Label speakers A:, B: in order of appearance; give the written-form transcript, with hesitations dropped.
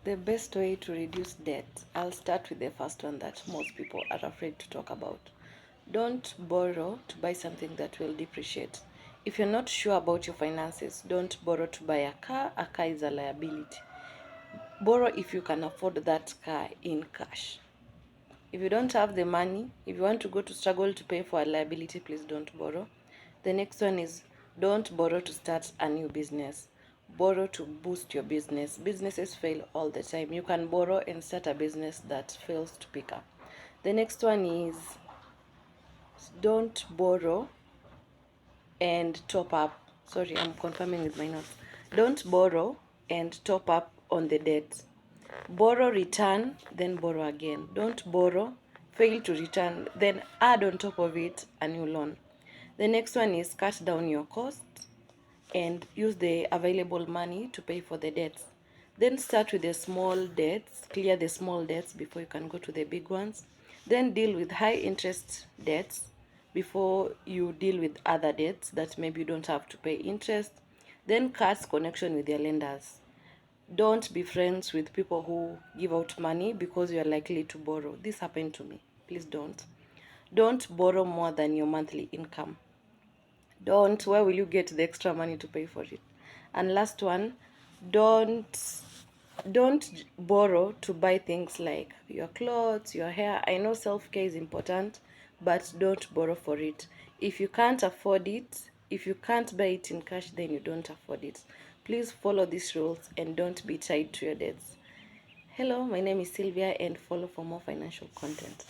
A: The best way to reduce debt, I'll start with the first one that most people are afraid to talk about. Don't borrow to buy something that will depreciate. If you're not sure about your finances, don't borrow to buy a car. A car is a liability. Borrow if you can afford that car in cash. If you don't have the money, if you want to go to struggle to pay for a liability, please don't borrow. The next one is don't borrow to start a new business. Borrow to boost your business. Businesses fail all the time. You can borrow and start a business that fails to pick up. The next one is don't borrow and top up. Sorry, I'm confirming with my notes. Don't borrow and top up on the debt. Borrow, return, then borrow again. Don't borrow, fail to return, then add on top of it a new loan. The next one is cut down your costs and use the available money to pay for the debts. Then start with the small debts, clear the small debts before you can go to the big ones. Then deal with high interest debts before you deal with other debts that maybe you don't have to pay interest. Then cut connection with your lenders. Don't be friends with people who give out money because you are likely to borrow. This happened to me. Please don't. Don't borrow more than your monthly income. Don't, where will you get the extra money to pay for it? And last one, don't don't borrow to buy things like your clothes, your hair. I know self-care is important, but don't borrow for it. If you can't afford it, if you can't buy it in cash, then you don't afford it. Please follow these rules and don't be tied to your debts. Hello, my name is Sylvia, and follow for more financial content.